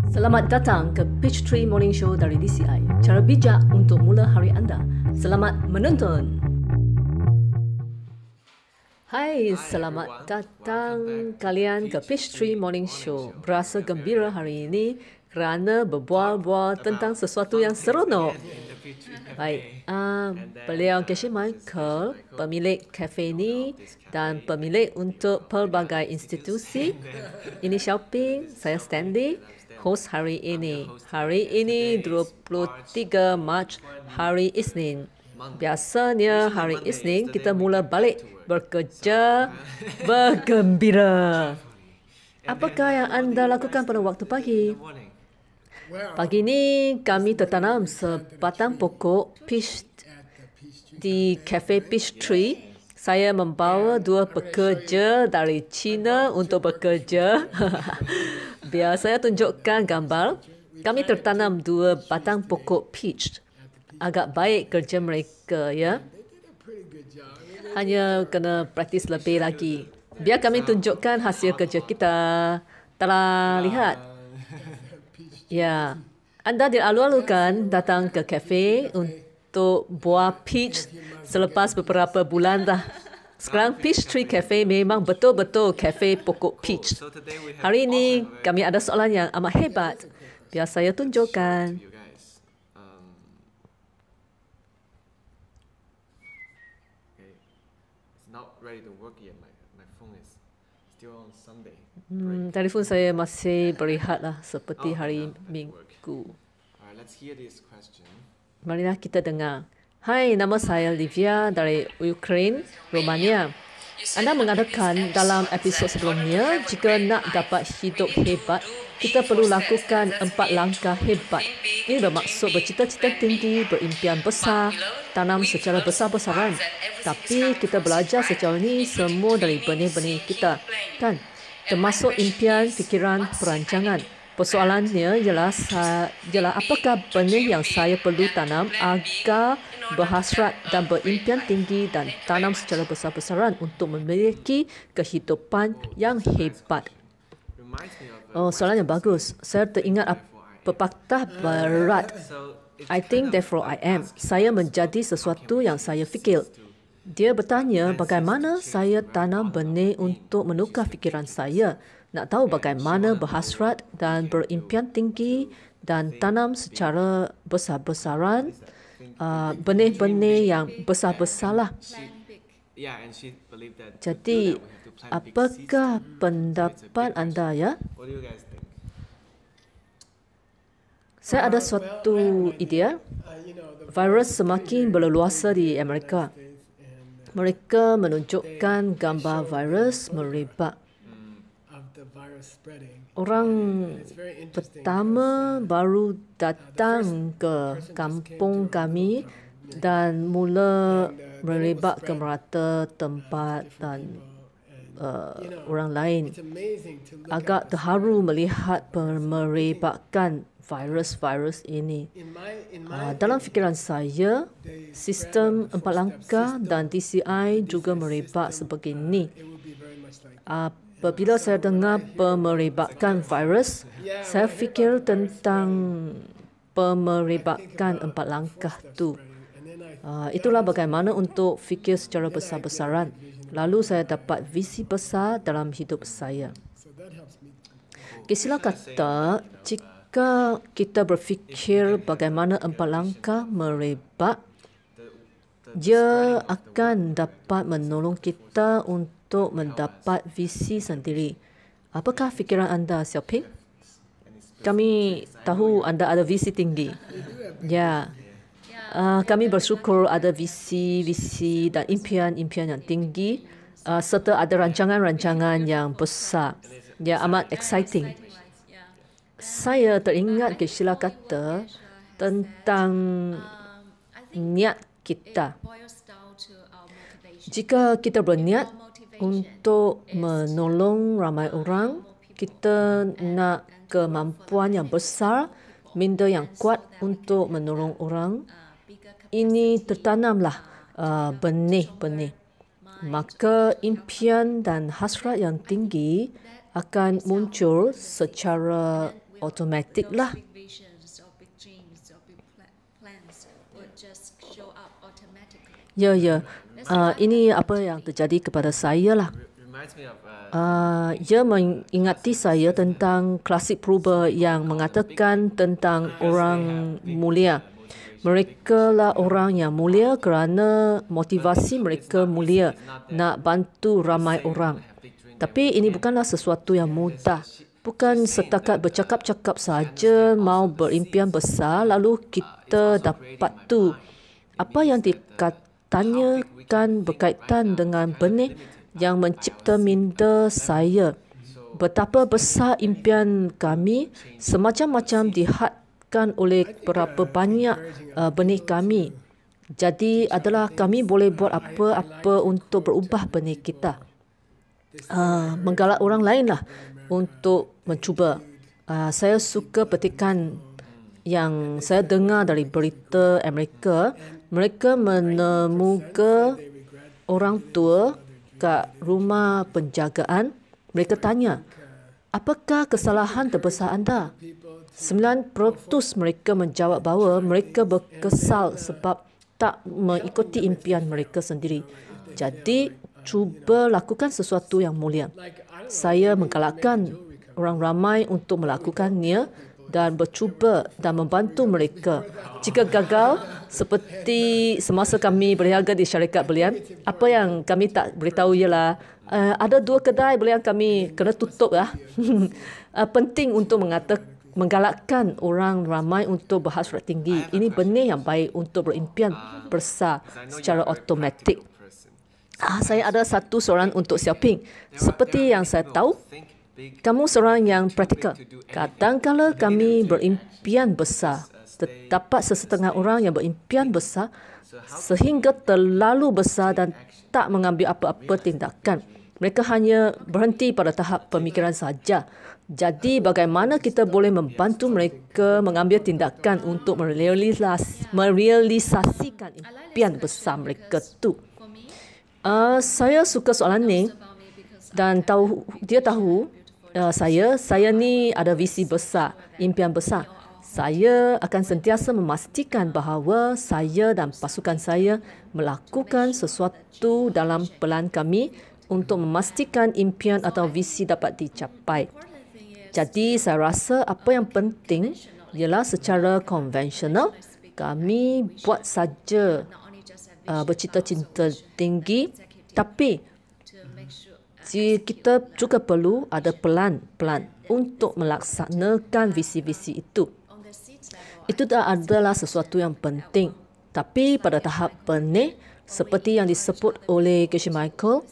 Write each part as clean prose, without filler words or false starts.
Selamat datang ke Peachtree Morning Show dari DCI. Cara bijak untuk mula hari anda. Selamat menonton. Hai, selamat datang kalian ke Peachtree Morning Show. Berasa gembira hari ini kerana berbual-bual tentang sesuatu yang seronok. Baik, beliau Casey Michael, pemilik kafe ini dan pemilik untuk pelbagai institusi. Ini Shopping, saya Stanley, host hari ini. Hari ini 23 Mac, hari Isnin. Biasanya hari Isnin kita mula balik bekerja bergembira. Apakah yang anda lakukan pada waktu pagi? Pagi ini kami tertanam sebatang pokok peach di Cafe Peachtree. Saya membawa 2 pekerja dari China untuk bekerja. Biar saya tunjukkan gambar. Kami tertanam 2 batang pokok peach. Agak baik kerja mereka, ya. Hanya kena praktis lebih lagi. Biar kami tunjukkan hasil kerja kita. Telah lihat. Ya, anda dialu-alukan datang ke kafe untuk buah peach selepas beberapa bulan dah. Sekarang Peachtree Cafe memang betul-betul kafe pokok peach. Hari ini kami ada soalan yang amat hebat. Biar saya tunjukkan. Telefon saya masih berehatlah seperti hari Minggu. Marilah kita dengar. Hai, nama saya Livia dari Ukraine, Romania. Anda mengatakan dalam episod sebelumnya, jika nak dapat hidup hebat, kita perlu lakukan 4 langkah hebat. Ini bermaksud bercita-cita tinggi, berimpian besar, tanam secara besar-besaran. Tapi kita belajar sejauh ini semua dari benih-benih kita, kan? Termasuk impian, fikiran, perancangan. Persoalannya ialah apakah benih yang saya perlu tanam agar berhasrat dan berimpian tinggi dan tanam secara besar-besaran untuk memiliki kehidupan yang hebat. Oh, soalan yang bagus. Saya teringat pepatah barat. I think therefore I am. Saya menjadi sesuatu yang saya fikir. Dia bertanya bagaimana saya tanam benih untuk menukar fikiran saya. Nak tahu bagaimana berhasrat dan berimpian tinggi dan tanam secara besar-besaran. Benih-benih yang besar-besarlah. Jadi, apakah pendapat anda, ya? Saya ada suatu idea. Virus semakin berleluasa di Amerika. Mereka menunjukkan gambar virus merebak. Orang pertama baru datang ke kampung kami dan mula merebak ke merata tempat dan orang lain. Agak terharu melihat merebakkan virus-virus ini. Dalam fikiran saya, sistem 4 langkah dan DCI juga merebak sebegini. Apabila saya dengar pemerebakan virus, saya fikir tentang pemerebakan 4 langkah itu. Itulah bagaimana untuk fikir secara besar-besaran. Lalu saya dapat visi besar dalam hidup saya. Sila kata, jika kita berfikir bagaimana 4 langkah merebak, dia akan dapat menolong kita untuk mendapat visi sendiri. Apakah fikiran anda, Xiaoping? Kami tahu anda ada visi tinggi. Ya, kami bersyukur ada visi-visi dan impian-impian yang tinggi serta ada rancangan-rancangan yang besar. Ya, amat exciting. Saya teringat Geshe-la kata tentang niat kita. Jika kita berniat untuk menolong ramai orang, kita nak kemampuan yang besar, minda yang kuat untuk menolong orang. Ini tertanamlah benih-benih. Maka impian dan hasrat yang tinggi akan muncul secara automatik lah. Ya, ini apa yang terjadi kepada saya lah. Ia mengingati saya tentang klasik purba yang mengatakan tentang orang mulia. Mereka lah orang yang mulia kerana motivasi mereka mulia, nak bantu ramai orang. Tapi ini bukanlah sesuatu yang mudah. Bukan setakat bercakap-cakap saja mau berimpian besar lalu kita dapat tu. Apa yang ditanyakan berkaitan dengan benih yang mencipta minda saya. Betapa besar impian kami, semacam-macam dihadkan oleh berapa banyak benih kami. Jadi adalah kami boleh buat apa-apa untuk berubah benih kita. Menggalak orang lain lah untuk mencuba. Saya suka petikan yang saya dengar dari berita Amerika. Mereka menemukan orang tua kat rumah penjagaan. Mereka tanya, apakah kesalahan terbesar anda? 9% mereka menjawab bahawa mereka berkesal sebab tak mengikuti impian mereka sendiri. Jadi, cuba lakukan sesuatu yang mulia. Saya menggalakkan orang ramai untuk melakukannya dan bercuba dan membantu mereka. Jika gagal, seperti semasa kami berniaga di syarikat belian, apa yang kami tak beritahu ialah ada 2 kedai belian kami kena tutup lah. Penting untuk menggalakkan orang ramai untuk berhasrat tinggi. Ini benih yang baik untuk berimpian besar secara automatik. Saya ada satu soalan untuk Xiaoping. Seperti yang saya tahu, kamu seorang yang praktikal. Kadang-kala kami berimpian besar. Terdapat sesetengah orang yang berimpian besar sehingga terlalu besar dan tak mengambil apa-apa tindakan. Mereka hanya berhenti pada tahap pemikiran saja. Jadi bagaimana kita boleh membantu mereka mengambil tindakan untuk merealisasikan impian besar mereka tu? Saya suka soalan ni dan dia tahu saya ni ada visi besar, impian besar. Saya akan sentiasa memastikan bahawa saya dan pasukan saya melakukan sesuatu dalam pelan kami untuk memastikan impian atau visi dapat dicapai. Jadi saya rasa apa yang penting ialah secara konvensional kami buat saja bercita-cita tinggi, tapi kita juga perlu ada pelan-pelan untuk melaksanakan visi-visi itu. Itu adalah sesuatu yang penting. Tapi pada tahap benih, seperti yang disebut oleh Geshe Michael,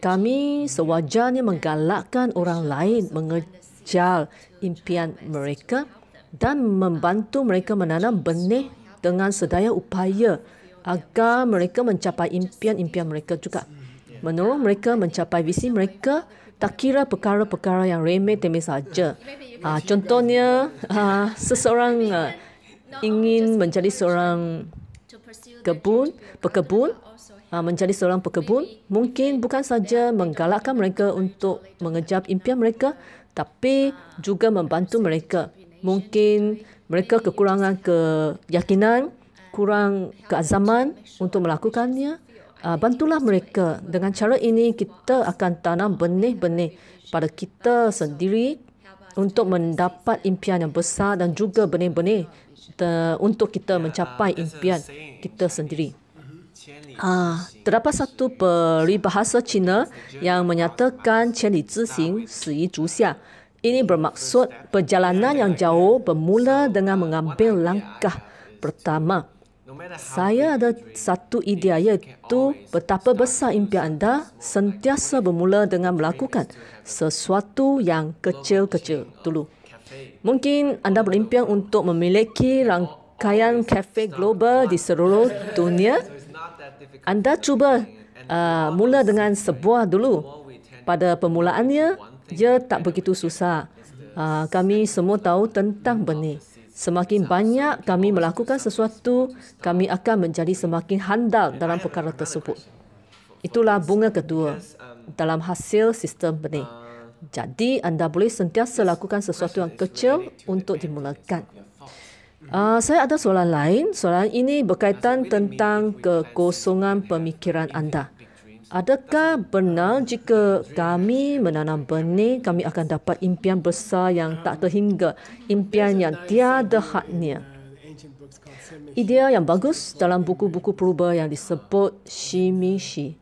kami sewajarnya menggalakkan orang lain mengejar impian mereka dan membantu mereka menanam benih dengan sedaya upaya agar mereka mencapai impian-impian mereka juga. Menolong mereka mencapai visi mereka, tak kira perkara-perkara yang remeh-temeh saja. Contohnya, seseorang ingin menjadi seorang pekebun, menjadi seorang pekebun, mungkin bukan saja menggalakkan mereka untuk mengejar impian mereka, tapi juga membantu mereka. Mungkin mereka kekurangan keyakinan, kurang keazaman untuk melakukannya. Bantulah mereka. Dengan cara ini, kita akan tanam benih-benih pada kita sendiri untuk mendapat impian yang besar dan juga benih-benih untuk kita mencapai impian kita sendiri. Terdapat satu peribahasa Cina yang menyatakan 千里之行始于足下. Ini bermaksud perjalanan yang jauh bermula dengan mengambil langkah pertama. Saya ada satu idea, iaitu betapa besar impian anda sentiasa bermula dengan melakukan sesuatu yang kecil-kecil dulu. Mungkin anda berimpian untuk memiliki rangkaian kafe global di seluruh dunia. Anda cuba mula dengan sebuah dulu. Pada permulaannya, ia tak begitu susah. Kami semua tahu tentang benih. Semakin banyak kami melakukan sesuatu, kami akan menjadi semakin handal dalam perkara tersebut. Itulah bunga kedua dalam hasil sistem benih. Jadi anda boleh sentiasa lakukan sesuatu yang kecil untuk dimulakan. Saya ada soalan lain. Soalan ini berkaitan tentang kekosongan pemikiran anda. Adakah benar jika kami menanam benih, kami akan dapat impian besar yang tak terhingga, impian yang tiada hadnya? Idea yang bagus dalam buku-buku purba yang disebut Shimishi,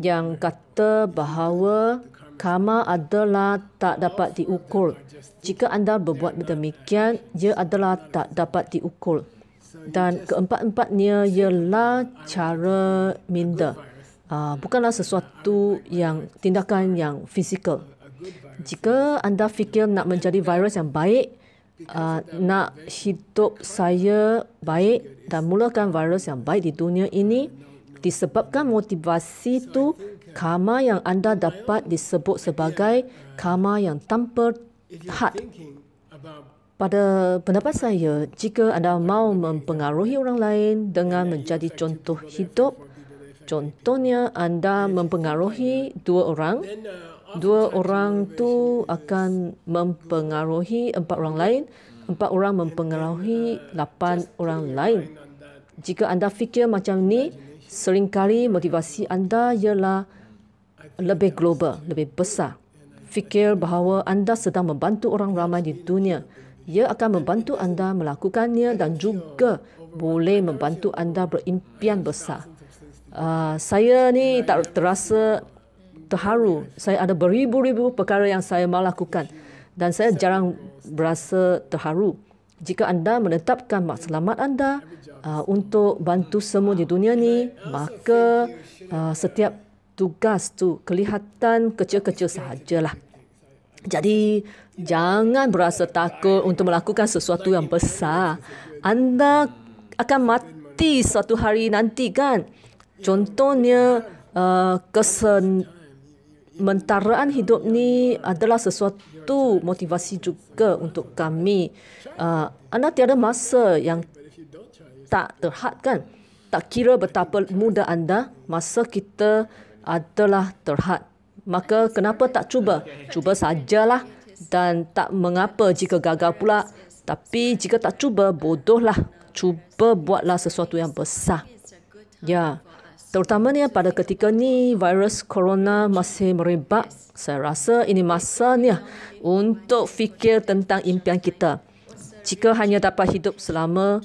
yang kata bahawa karma adalah tak dapat diukur. Jika anda berbuat demikian, ia adalah tak dapat diukur. Dan keempat-empatnya ialah cara minda. Bukanlah sesuatu yang tindakan yang fizikal. Jika anda fikir nak menjadi virus yang baik, nak hidup saya baik dan mulakan virus yang baik di dunia ini, disebabkan motivasi itu, karma yang anda dapat disebut sebagai karma yang tanpa had. Pada pendapat saya, jika anda mahu mempengaruhi orang lain dengan menjadi contoh hidup, contohnya anda mempengaruhi dua orang tu akan mempengaruhi 4 orang lain, 4 orang mempengaruhi 8 orang lain. Jika anda fikir macam ni, seringkali motivasi anda ialah lebih global, lebih besar. Fikir bahawa anda sedang membantu orang ramai di dunia. Ia akan membantu anda melakukannya dan juga boleh membantu anda berimpian besar. Saya ni tak terasa terharu. Saya ada beribu-ribu perkara yang saya mahu lakukan dan saya jarang berasa terharu. Jika anda menetapkan matlamat anda untuk bantu semua di dunia ni, maka setiap tugas tu kelihatan kecil-kecil sahajalah. Jadi jangan berasa takut untuk melakukan sesuatu yang besar. Anda akan mati suatu hari nanti kan. Contohnya kesementaraan hidup ni adalah sesuatu motivasi juga untuk kami. Anda tiada masa yang tak terhad kan. Tak kira betapa muda anda, masa kita adalah terhad. Maka kenapa tak cuba? Cuba sajalah dan tak mengapa jika gagal pula. Tapi jika tak cuba, bodohlah. Cuba buatlah sesuatu yang besar. Ya, terutamanya pada ketika ni virus corona masih merebak. Saya rasa ini masanya untuk fikir tentang impian kita. Jika hanya dapat hidup selama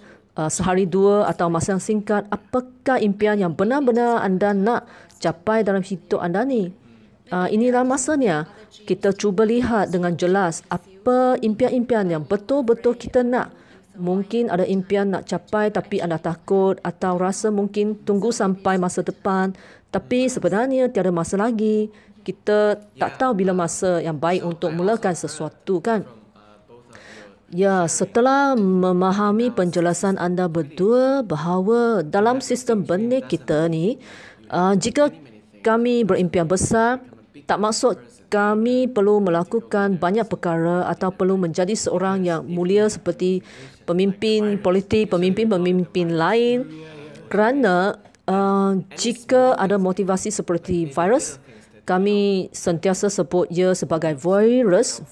sehari dua atau masa yang singkat, apakah impian yang benar-benar anda nak capai dalam hidup anda ni? Inilah masanya kita cuba lihat dengan jelas apa impian-impian yang betul-betul kita nak. Mungkin ada impian nak capai tapi anda takut atau rasa mungkin tunggu sampai masa depan. Tapi sebenarnya tiada masa lagi. Kita tak tahu bila masa yang baik untuk mulakan sesuatu kan. Ya, setelah memahami penjelasan anda berdua bahawa dalam sistem benih kita ni, jika kami berimpian besar, tak maksud kami perlu melakukan banyak perkara atau perlu menjadi seorang yang mulia seperti pemimpin politik, pemimpin-pemimpin lain. Kerana jika ada motivasi seperti virus, kami sentiasa sebut ia sebagai virus,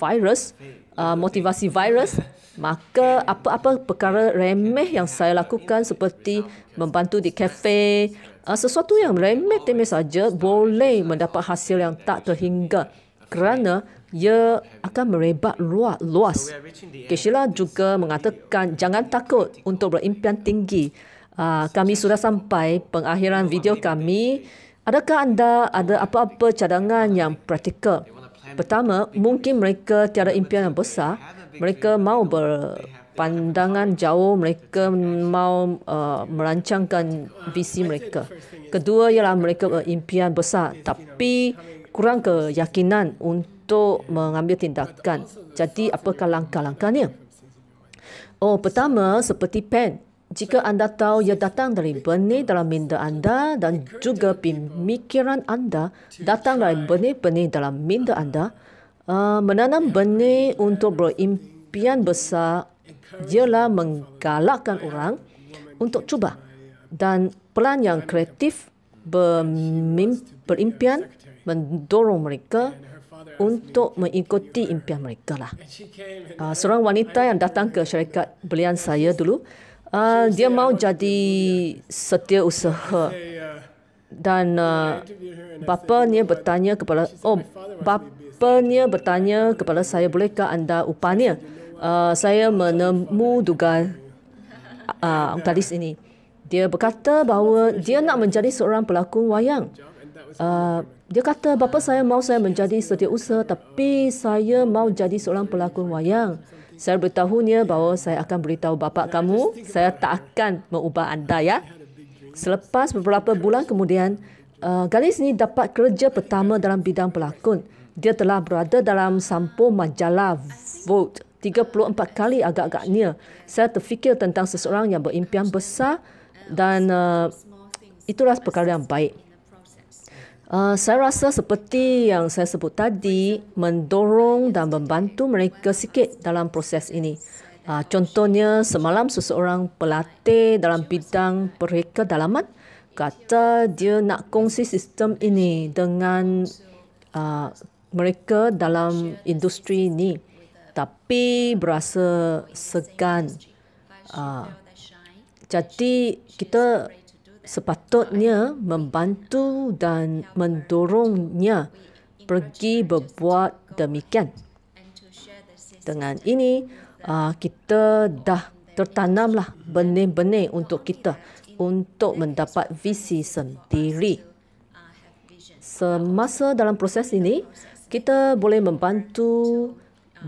motivasi virus, maka apa-apa perkara remeh yang saya lakukan seperti membantu di kafe, sesuatu yang remeh-temeh saja boleh mendapat hasil yang tak terhingga kerana ia akan merebak luas. Sheila juga mengatakan jangan takut untuk berimpian tinggi. Kami sudah sampai pengakhiran video kami. Adakah anda ada apa-apa cadangan yang praktikal? Pertama, mungkin mereka tiada impian yang besar. Mereka mahu berpandangan jauh, mereka mahu merancangkan visi mereka. Kedua ialah mereka berimpian besar tapi kurang keyakinan untuk mengambil tindakan. Jadi apakah langkah-langkahnya? Pertama, seperti pen. Jika anda tahu ia datang dari benih dalam minda anda dan juga pemikiran anda datang dari benih-benih dalam minda anda, menanam benih untuk berimpian besar ialah menggalakkan orang untuk cuba. Dan pelan yang kreatif berimpian mendorong mereka untuk mengikuti impian mereka lah. Seorang wanita yang datang ke syarikat belian saya dulu, dia mau jadi setiausaha dan bapanya bertanya kepada saya, bolehkah anda upahnya? Saya menemu dugaan gadis ini. Dia berkata bahawa dia nak menjadi seorang pelakon wayang. Dia kata, bapa saya mahu saya menjadi setiausaha, tapi saya mahu jadi seorang pelakon wayang. Saya beritahunya bahawa saya akan beritahu bapa kamu, saya tak akan mengubah anda ya. Selepas beberapa bulan kemudian, gadis ini dapat kerja pertama dalam bidang pelakon. Dia telah berada dalam sampul majalah Vogue 34 kali agak-agaknya. Saya terfikir tentang seseorang yang berimpian besar dan itulah perkara yang baik. Saya rasa seperti yang saya sebut tadi, mendorong dan membantu mereka sikit dalam proses ini. Contohnya, semalam seseorang pelatih dalam bidang pereka-dalaman kata dia nak kongsi sistem ini dengan mereka dalam industri ini, tapi berasa segan. Jadi kita sepatutnya membantu dan mendorongnya pergi berbuat demikian. Dengan ini, kita dah tertanamlah benih-benih untuk kita untuk mendapat visi sendiri. Semasa dalam proses ini, kita boleh membantu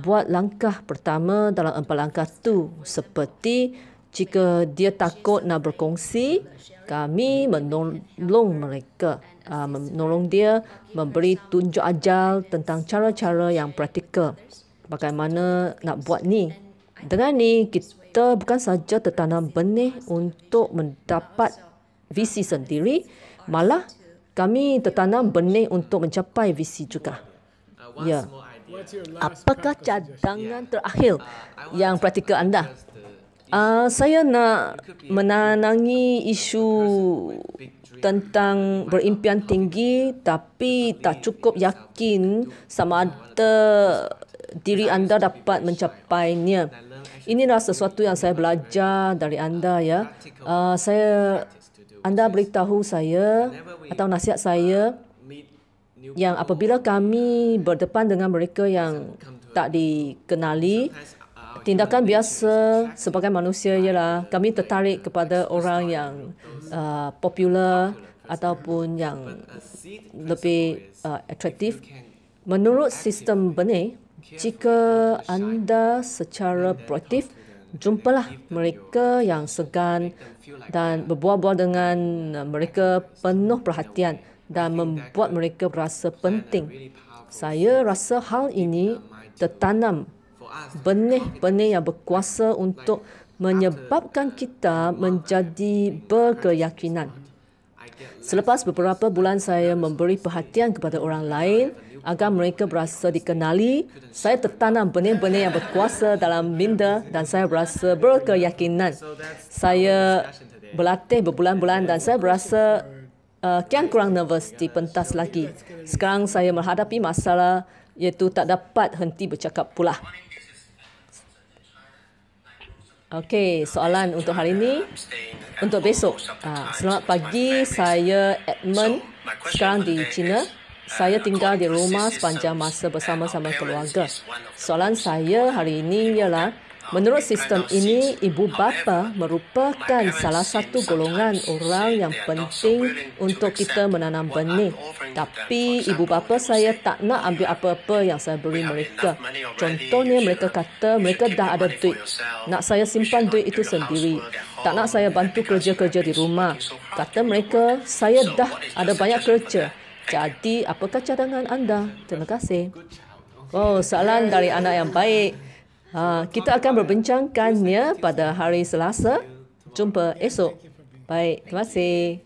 buat langkah pertama dalam 4 langkah tu, seperti jika dia takut nak berkongsi, kami menolong mereka, menolong dia, memberi tunjuk ajar tentang cara-cara yang praktikal. Bagaimana nak buat ni? Dengan ni, kita bukan saja tertanam benih untuk mendapat visi sendiri, malah kami tertanam benih untuk mencapai visi juga. Ya. Apakah cadangan terakhir yang praktikal anda? Saya nak menanangi isu tentang berimpian tinggi tapi tak cukup yakin sama ada diri anda dapat mencapainya. Inilah sesuatu yang saya belajar dari anda ya. Anda beritahu saya atau nasihat saya yang apabila kami berdepan dengan mereka yang tak dikenali, tindakan biasa sebagai manusia ialah kami tertarik kepada orang yang popular ataupun yang lebih atraktif. Menurut sistem benih, jika anda secara proaktif, jumpalah mereka yang segan dan berbual-bual dengan mereka penuh perhatian dan membuat mereka berasa penting. Saya rasa hal ini tertanam benih-benih yang berkuasa untuk menyebabkan kita menjadi berkeyakinan. Selepas beberapa bulan saya memberi perhatian kepada orang lain agar mereka berasa dikenali, saya tertanam benih-benih yang berkuasa dalam minda dan saya berasa berkeyakinan. Saya berlatih berbulan-bulan dan saya berasa kian kurang nervous di pentas lagi. Sekarang saya menghadapi masalah iaitu tak dapat henti bercakap pula. Okey, soalan untuk hari ini. Untuk besok. Selamat pagi, saya Edmund. Sekarang di China. Saya tinggal di rumah sepanjang masa bersama-sama keluarga. Soalan saya hari ini ialah, menurut sistem ini, ibu bapa merupakan salah satu golongan orang yang penting untuk kita menanam benih. Tapi ibu bapa saya tak nak ambil apa-apa yang saya beri mereka. Contohnya mereka kata mereka dah ada duit. Nak saya simpan duit itu sendiri. Tak nak saya bantu kerja-kerja di rumah. Kata mereka, saya dah ada banyak kerja. Jadi, apakah cadangan anda? Terima kasih. Oh, soalan dari anak yang baik. Kita akan berbincangkannya pada hari Selasa. Jumpa esok. Baik, terima kasih.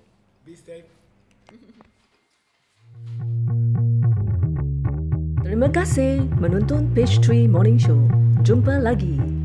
Terima kasih menonton Page 3 Morning Show. Jumpa lagi.